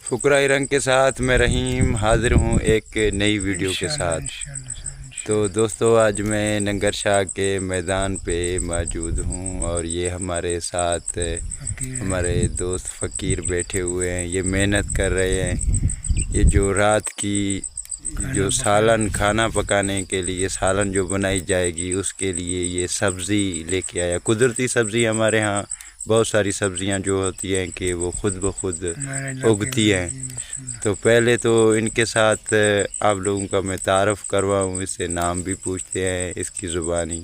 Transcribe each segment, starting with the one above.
فقراء رنگ کے ساتھ میں رحیم حاضر ہوں ایک نئی ویڈیو کے ساتھ۔ تو دوستو آج میں ننگر شاہ کے میدان پہ موجود ہوں اور یہ ہمارے ساتھ ہمارے دوست فقیر بیٹھے ہوئے ہیں، یہ محنت کر رہے ہیں۔ یہ جو رات کی جو سالن کھانا پکانے کے لیے سالن جو بنائی جائے گی اس کے لیے یہ سبزی لے کے آیا۔ قدرتی سبزی ہمارے ہاں بہت ساری سبزیاں جو ہوتی ہیں کہ وہ خود بخود اگتی ہیں، تو پہلے تو ان کے ساتھ آپ لوگوں کا میں تعارف کرواؤں، اس سے نام بھی پوچھتے ہیں اس کی زبانی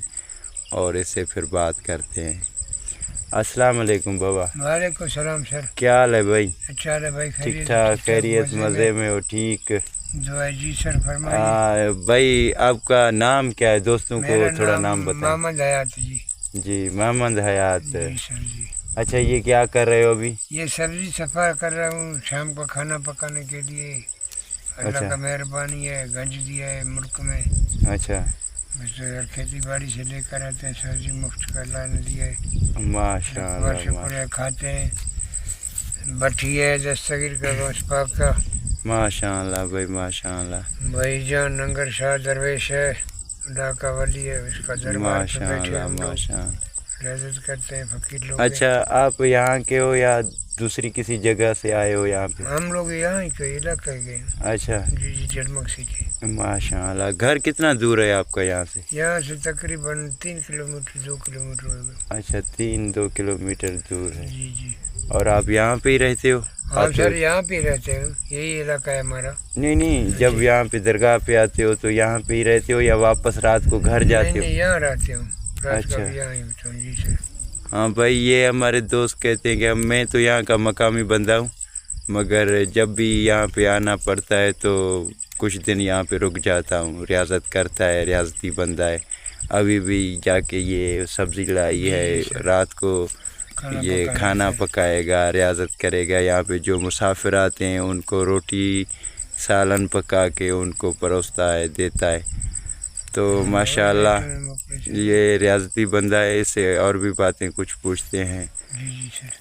اور اس سے پھر بات کرتے ہیں۔ السلام علیکم بابا۔ وعلیکم السلام سر، کیا حال ہے بھائی؟ اچھا ہے بھائی، ٹھیک ٹھاک، خیریت، مزے میں ہو؟ ٹھیک دعا جی سر فرمائیے۔ بھائی آپ کا نام کیا ہے؟ دوستوں کو تھوڑا نام بتائیں۔ محمد حیات جی۔ جی محمد حیات۔ جی سر جی۔ اچھا یہ کیا کر رہے ہو ابھی؟ یہ سبزی صفا کر رہا ہوں شام کو کھانا پکانے کے لیے۔ اللہ کا مہربانی ہے، گنج دیا ہے ملک میں۔ اچھا بس کھیتی باڑی سے لے کر آتے ہیں، سبزی مفت کا اللہ نے دیا ہے، ماشاء اللہ، شکر ہے، کھاتے ہیں۔ بٹھی ہے دستگیر کا گوشت پاک کا۔ ماشاء اللہ بھائی، ماشاء اللہ۔ بھائی جان ننگر شاہ درویش ہے، خدا کا ولی ہے، اس کا دربار پہ ماشاء بیٹھے اللہ، ہم لوگ ماشاء اللہ۔ عزت کرتے ہیں، فقیر لوگ۔ اچھا آپ یہاں کے ہو یا دوسری کسی جگہ سے آئے ہو یہاں پہ؟ ہم لوگ یہاں ہی کے علاقہ کے۔ اچھا جی جی جلمکسی کے۔ ماشاء اللہ۔ گھر کتنا دور ہے آپ کا یہاں سے؟ یہاں سے تقریباً 3 کلومیٹر 2 کلومیٹر ہوگا۔ اچھا 3-2 کلومیٹر دور ہے۔ جی جی۔ اور آپ یہاں پہ ہی رہتے ہو؟ ہاں سر یہاں پہ رہتے ہیں، یہی علاقہ ہے ہمارا۔ نہیں جب یہاں پہ درگاہ پہ آتے ہو تو یہاں پہ ہی رہتے ہو یا واپس رات کو گھر جاتے ہو؟ نہیں یہاں رہتے ہوں، رات کا بھی یہاں ہی ہوتا ہوں۔ جی سر۔ ہاں بھائی یہ ہمارے دوست کہتے ہیں کہ میں تو یہاں کا مقامی بندہ ہوں، مگر جب بھی یہاں پہ آنا پڑتا ہے تو کچھ دن یہاں پہ رک جاتا ہوں، ریاضت کرتا ہے، ریاضتی بندہ ہے۔ ابھی بھی جا کے یہ سبزی لائی ہے، رات کو یہ کھانا پکائے گا، ریاضت کرے گا۔ یہاں پہ جو مسافر آتے ہیں ان کو روٹی سالن پکا کے ان کو پروستا ہے، دیتا ہے۔ تو ماشاء اللہ یہ ریاضتی بندہ ہے، اس سے اور بھی باتیں کچھ پوچھتے ہیں۔ جی سر۔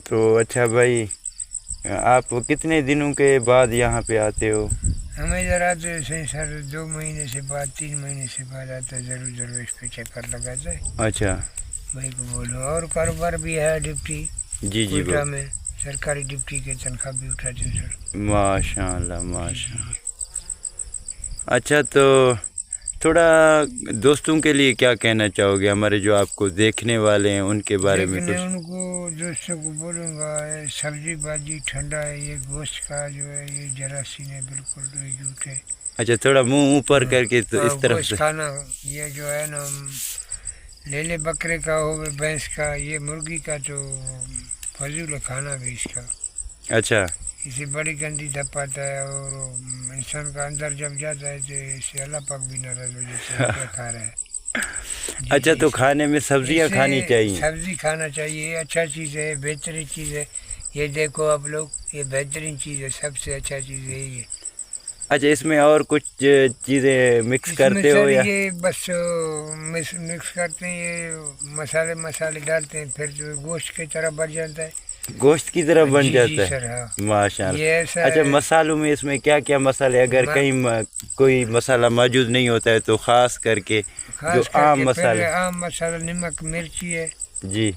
تو اچھا بھائی آپ کتنے دنوں کے بعد یہاں پہ آتے ہو؟ ہم ادھر آتے ہیں سر 2 مہینے سے بعد، 3 مہینے سے بعد آتا ہے، ضرور ضرور اس پہ چکر لگاتا ہے۔ اچھا بھائی کو بولو، اور کاروبار بھی ہے، ڈپٹی جی کوئٹہ میں سرکاری ڈپٹی کے تنخواہ بھی اٹھاتے ہیں سر۔ ماشاء اللہ، ماشاء اللہ۔ اچھا تو تھوڑا دوستوں کے لیے کیا کہنا چاہو گے، ہمارے جو آپ کو دیکھنے والے ہیں ان کے بارے میں کچھ؟ ان کو دوستوں کو بولوں گا سبزی بازی ٹھنڈا ہے، یہ گوشت کا جو ہے یہ جراثیم ہے، بالکل جھوٹ ہے۔ اچھا تھوڑا منہ اوپر کر کے تو اس طرف گوشت کھانا یہ جو ہے نا لے لے بکرے کا ہو بھینس کا، یہ مرغی کا تو فضول کھانا بھی اس کا۔ اچھا اسے بڑی گندی دھپ آتا ہے اور انسان کا اندر جب جاتا ہے تو اسے اللہ پاک بھی ناراض ہو جاتا ہے، کیا کھا رہا ہے۔ اچھا تو کھانے میں سبزیاں کھانی چاہیے؟ سبزی کھانا چاہیے، یہ اچھا چیز ہے، بہترین چیز ہے۔ یہ دیکھو آپ لوگ، یہ بہترین چیز ہے، سب سے اچھا چیز یہی ہے۔ اچھا اس میں اور کچھ چیزیں مکس کرتے ہو یا؟ یہ بس مکس کرتے ہیں، یہ مسالے ڈالتے ہیں، پھر جو گوشت کی طرح بن جاتا ہے، گوشت کی طرح بن جاتا سر۔ ہے؟ ہاں ماشاء اللہ۔ اچھا مسالوں میں اس میں کیا کیا مسالے، اگر کہیں کوئی مسالہ موجود نہیں ہوتا ہے تو خاص کر کے جو عام مسالے؟ عام مسالہ نمک مرچی ہے۔ جی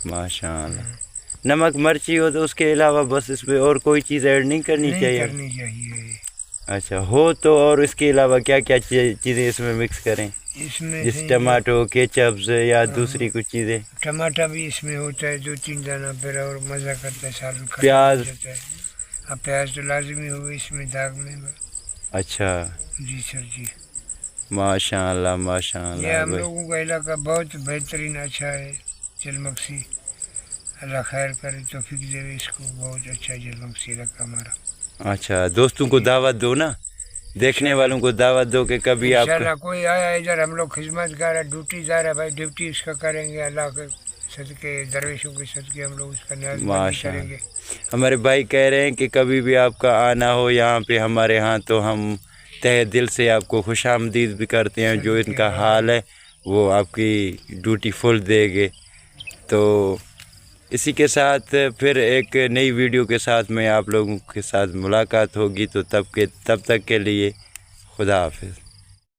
ماشاء اللہ۔ نمک مرچی ہو تو اس کے علاوہ بس اس میں اور کوئی چیز ایڈ نہیں کرنی چاہیے؟ اچھا ہو تو اور اس کے علاوہ کیا کیا چیزیں اس میں مکس کریں؟ اس میں جس ٹماٹو کیچپس یا دوسری کچھ چیزیں؟ ٹماٹر بھی اس میں ہوتا ہے 2-3 دانہ، پھر اور مزہ کرتا ہے، سالن پیاز؟ اب پیاز تو لازمی ہوگی اس میں داغ میں۔ اچھا جی سر جی۔ ماشاء اللہ، ماشاء اللہ۔ یہ ہم لوگوں کا علاقہ بہت بہترین اچھا ہے، جلمکسی۔ اللہ خیر کرے، توفیق دے اس کو، بہت اچھا جلمکسی علاقہ ہمارا۔ اچھا دوستوں کو دعوت دو نا، دیکھنے والوں کو دعوت دو کہ کبھی آپ انشاءاللہ کوئی آیا ادھر، ہم لوگ خدمت گار ہے، ڈیوٹی دار ہے بھائی، ڈیوٹی اس کا کریں گے، اللہ کے صدقے درویشوں کے صدقے ہم لوگ اس کا نیاز مندی کریں گے۔ ہمارے بھائی کہہ رہے ہیں کہ کبھی بھی آپ کا آنا ہو یہاں پہ ہمارے ہاں تو ہم تہ دل سے آپ کو خوش آمدید بھی کرتے ہیں، جو ان کا حال ہے وہ آپ کی ڈیوٹی فل دے گے۔ تو اسی کے ساتھ پھر ایک نئی ویڈیو کے ساتھ میں آپ لوگوں کے ساتھ ملاقات ہوگی، تو تب تک کے لیے خدا حافظ۔